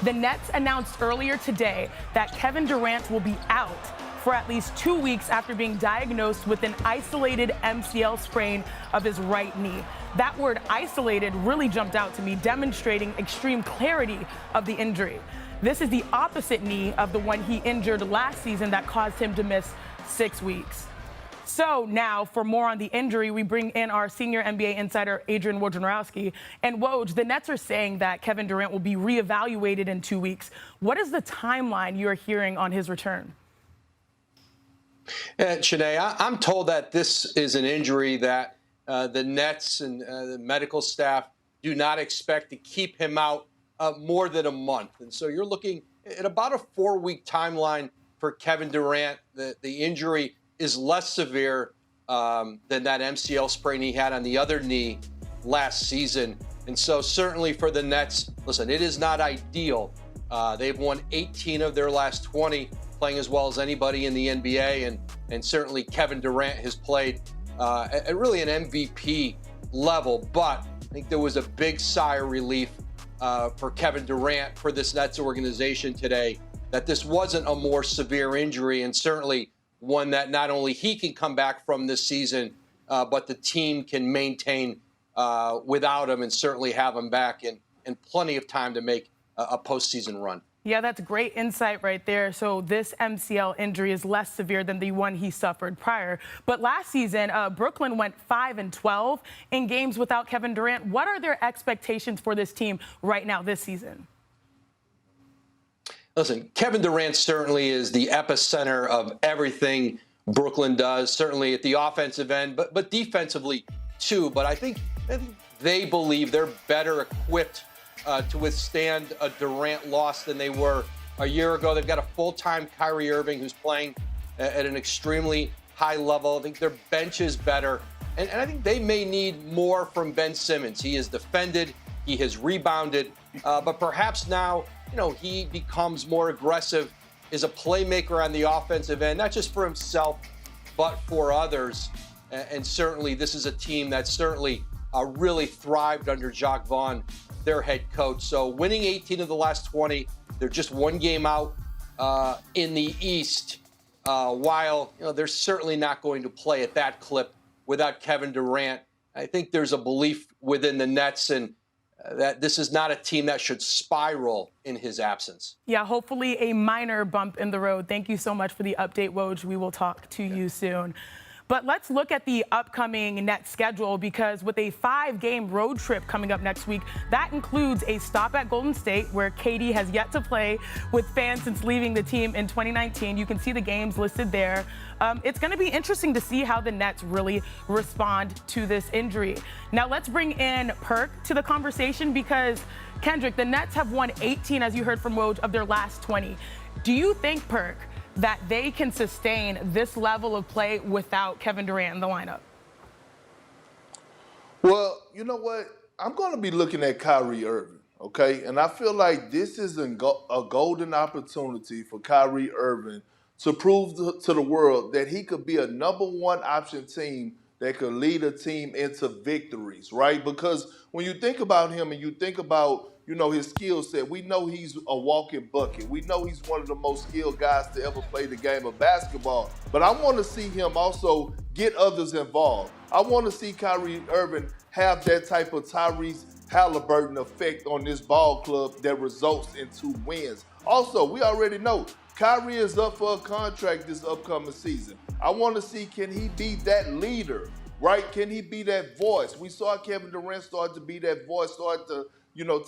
The Nets announced earlier today that Kevin Durant will be out for at least 2 weeks after being diagnosed with an isolated MCL sprain of his right knee. That word isolated really jumped out to me, demonstrating extreme clarity of the injury. This is the opposite knee of the one he injured last season that caused him to miss 6 weeks. So now, for more on the injury, we bring in our senior NBA insider, Adrian Wojnarowski. And Woj, the Nets are saying that Kevin Durant will be reevaluated in 2 weeks. What is the timeline you're hearing on his return? Shanae, I'm told that this is an injury that the Nets and the medical staff do not expect to keep him out more than a month. And so you're looking at about a 4-week timeline for Kevin Durant. The injury is less severe than that MCL sprain he had on the other knee last season. And so certainly for the Nets, listen, it is not ideal. They've won 18 of their last 20, playing as well as anybody in the NBA. And certainly Kevin Durant has played at really an MVP level. But I think there was a big sigh of relief for Kevin Durant, for this Nets organization today, that this wasn't a more severe injury, and certainly one that not only he can come back from this season, but the team can maintain without him, and certainly have him back in plenty of time to make a postseason run. Yeah, that's great insight right there. So this MCL injury is less severe than the one he suffered prior. But last season, Brooklyn went 5-12 in games without Kevin Durant. What are their expectations for this team right now this season? Listen, Kevin Durant certainly is the epicenter of everything Brooklyn does, certainly at the offensive end, but defensively too. But I think they believe they're better equipped to withstand a Durant loss than they were a year ago. They've got a full-time Kyrie Irving who's playing at an extremely high level. I think their bench is better. And I think they may need more from Ben Simmons. He has defended, he has rebounded, but perhaps now, he becomes more aggressive, is a playmaker on the offensive end, not just for himself, but for others. And certainly this is a team that certainly really thrived under Jacques Vaughn, their head coach. So winning 18 of the last 20, they're just one game out in the East, while they're certainly not going to play at that clip without Kevin Durant. I think there's a belief within the Nets and that this is not a team that should spiral in his absence. Yeah, hopefully a minor bump in the road. Thank you so much for the update, Woj. We will talk to you soon. But let's look at the upcoming Nets schedule, because with a 5-game road trip coming up next week, that includes a stop at Golden State, where KD has yet to play with fans since leaving the team in 2019. You can see the games listed there. It's going to be interesting to see how the Nets really respond to this injury. Now let's bring in Perk to the conversation, because Kendrick, the Nets have won 18, as you heard from Woj, of their last 20. Do you think, Perk, that they can sustain this level of play without Kevin Durant in the lineup? Well, you know what? I'm going to be looking at Kyrie Irving, okay? And I feel like this is a golden opportunity for Kyrie Irving to prove to the world that he could be a #1 option team that could lead a team into victories, right? Because when you think about him and you think about his skill set, we know he's a walking bucket. We know he's one of the most skilled guys to ever play the game of basketball. But I want to see him also get others involved. I want to see Kyrie Irving have that type of Tyrese Halliburton effect on this ball club that results in 2 wins. Also, we already know Kyrie is up for a contract this upcoming season. I want to see, can he be that leader, right? Can he be that voice? We saw Kevin Durant start to be that voice, start to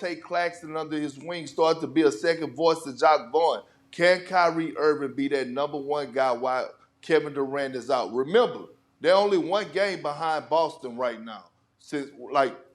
take Claxton under his wing, start to be a second voice to Jacques Vaughn. Can Kyrie Irving be that #1 guy while Kevin Durant is out? Remember, they're only 1 game behind Boston right now,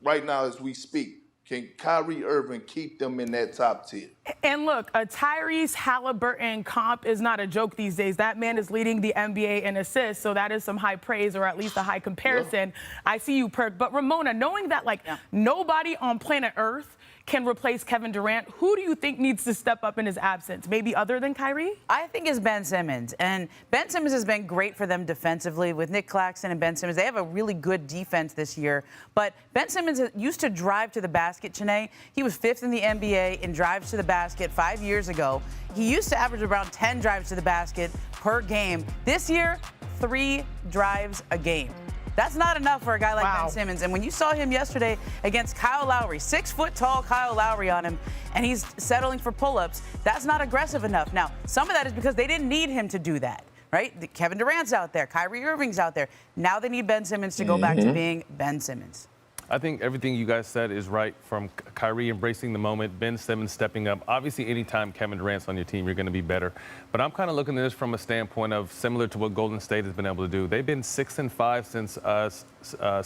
right now as we speak. Can Kyrie Irving keep them in that top tier? And look, a Tyrese Halliburton comp is not a joke these days. That man is leading the NBA in assists, so that is some high praise, or at least a high comparison. Yeah. I see you, Perk. But Ramona, knowing that nobody on planet Earth can replace Kevin Durant. Who do you think needs to step up in his absence? Maybe other than Kyrie? I think it's Ben Simmons. And Ben Simmons has been great for them defensively with Nick Claxton and Ben Simmons. They have a really good defense this year. But Ben Simmons used to drive to the basket, Chene. He was 5th in the NBA in drives to the basket 5 years ago. He used to average around 10 drives to the basket per game. This year, 3 drives a game. That's not enough for a guy like Ben Simmons. And when you saw him yesterday against Kyle Lowry, 6-foot-tall Kyle Lowry on him, and he's settling for pull-ups, that's not aggressive enough. Now, some of that is because they didn't need him to do that, right? Kevin Durant's out there. Kyrie Irving's out there. Now they need Ben Simmons to go back to being Ben Simmons. I think everything you guys said is right, from Kyrie embracing the moment, Ben Simmons stepping up. Obviously, anytime Kevin Durant's on your team, you're going to be better. But I'm kind of looking at this from a standpoint of similar to what Golden State has been able to do. They've been 6-5 since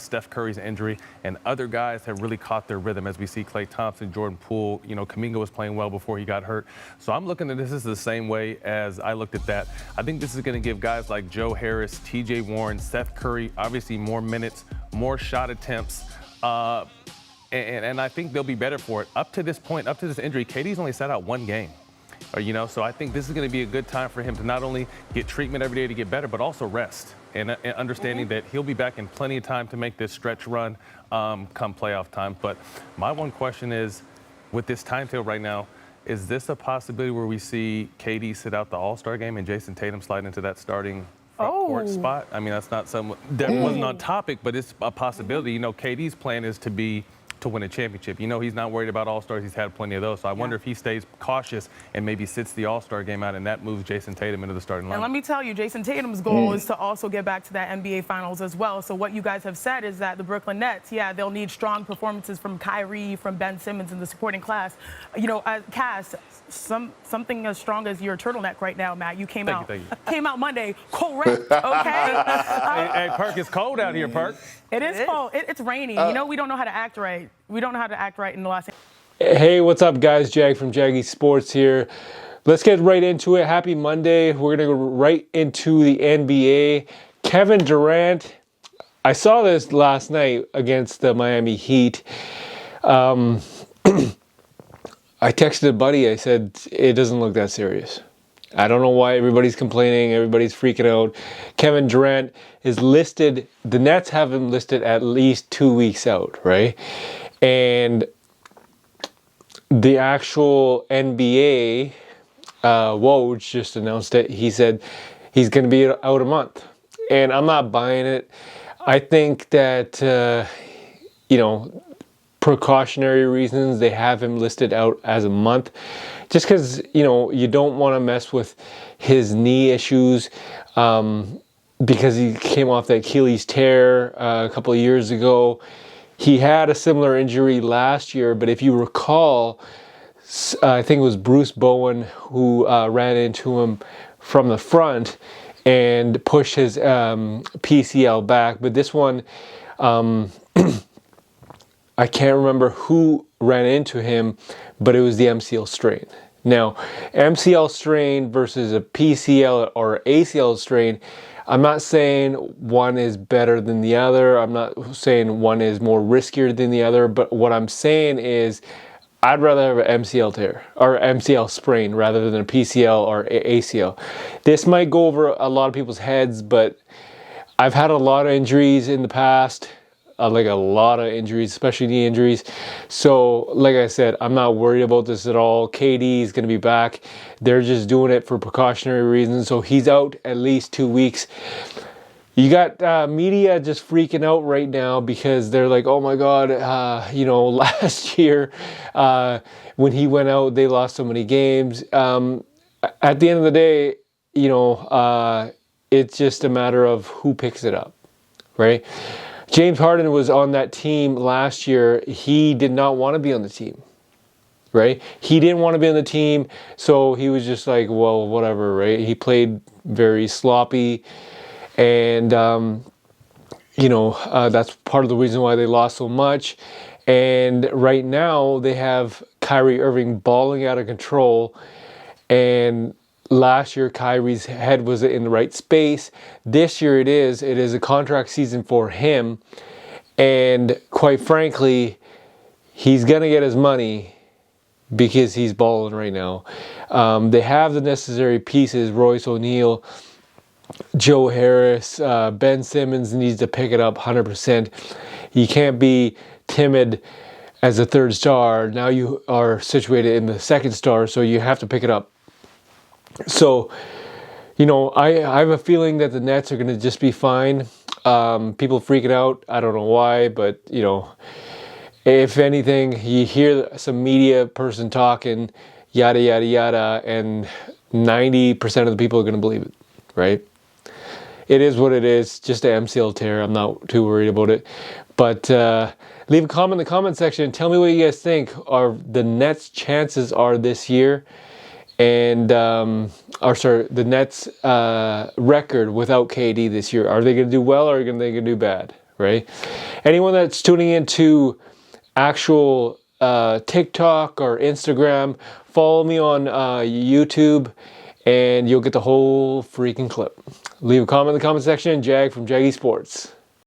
Steph Curry's injury, and other guys have really caught their rhythm, as we see Klay Thompson, Jordan Poole. You know, Kuminga was playing well before he got hurt. So I'm looking at this as the same way as I looked at that. I think this is going to give guys like Joe Harris, TJ Warren, Steph Curry, obviously more minutes, more shot attempts. And I think they'll be better for it. Up to this point, up to this injury, KD's only sat out 1 game. You know, so I think this is going to be a good time for him to not only get treatment every day to get better, but also rest. And understanding that he'll be back in plenty of time to make this stretch run come playoff time. But my one question is, with this timetable right now, is this a possibility where we see KD sit out the All-Star game and Jason Tatum slide into that starting court spot? I mean, that's not something that wasn't on topic, but it's a possibility. You know, KD's plan is to win a championship. You know, he's not worried about All-Stars. He's had plenty of those. So I wonder if he stays cautious and maybe sits the All-Star game out, and that moves Jason Tatum into the starting lineup. And let me tell you, Jason Tatum's goal is to also get back to that NBA Finals as well. So what you guys have said is that the Brooklyn Nets, they'll need strong performances from Kyrie, from Ben Simmons in the supporting class. You know, Cass, something as strong as your turtleneck right now, Matt. You came out Monday, correct, okay? Hey, Perk, it's cold out here, Perk. It is cold. It's rainy. You know, we don't know how to act right. We don't know how to act right in the Los Angeles. Hey, what's up, guys? Jag from Jaggy Sports here. Let's get right into it. Happy Monday. We're going to go right into the NBA. Kevin Durant. I saw this last night against the Miami Heat. I texted a buddy. I said, it doesn't look that serious. I don't know why everybody's complaining. Everybody's freaking out. Kevin Durant is listed. The Nets have him listed at least 2 weeks out, right? And the actual NBA, Woj just announced it. He said he's going to be out a month. And I'm not buying it. I think that, you know, precautionary reasons, they have him listed out as a month. Just because, you know, you don't want to mess with his knee issues because he came off the Achilles tear a couple of years ago. He had a similar injury last year, but if you recall, I think it was Bruce Bowen who ran into him from the front and pushed his PCL back. But this one, I can't remember who ran into him, but it was the MCL strain. Now, MCL strain versus a PCL or ACL strain, I'm not saying one is better than the other. I'm not saying one is more riskier than the other, but what I'm saying is I'd rather have an MCL tear or MCL sprain rather than a PCL or ACL. This might go over a lot of people's heads, but I've had a lot of injuries in the past. Like a lot of injuries, especially knee injuries. So, like I said, I'm not worried about this at all. KD is going to be back. They're just doing it for precautionary reasons. So he's out at least 2 weeks. You got media just freaking out right now because they're like, oh my God, you know, last year when he went out, they lost so many games. At the end of the day, you know, it's just a matter of who picks it up, right? James Harden was on that team last year. He did not want to be on the team, right? He didn't want to be on the team, so he was just like, well, whatever, right? He played very sloppy, and, you know, that's part of the reason why they lost so much. And right now, they have Kyrie Irving balling out of control, and last year, Kyrie's head was in the right space. This year, it is a contract season for him. And quite frankly, he's going to get his money. because he's balling right now. They have the necessary pieces, Royce O'Neal, Joe Harris, Ben Simmons needs to pick it up 100%. You can't be timid as a third star. Now you are situated in the second star, so you have to pick it up. So, you know, I have a feeling that the Nets are going to just be fine. People freaking out. I don't know why, but, you know, if anything, you hear some media person talking, yada, yada, yada, and 90% of the people are going to believe it, right? It is what it is, just an MCL tear. I'm not too worried about it. But leave a comment in the comment section and tell me what you guys think are the Nets' chances are this year. And, the Nets' record without KD this year. Are they going to do well or are they going to do bad, right? Anyone that's tuning into actual TikTok or Instagram, follow me on YouTube and you'll get the whole freaking clip. Leave a comment in the comment section. Jag from Jaggy Sports.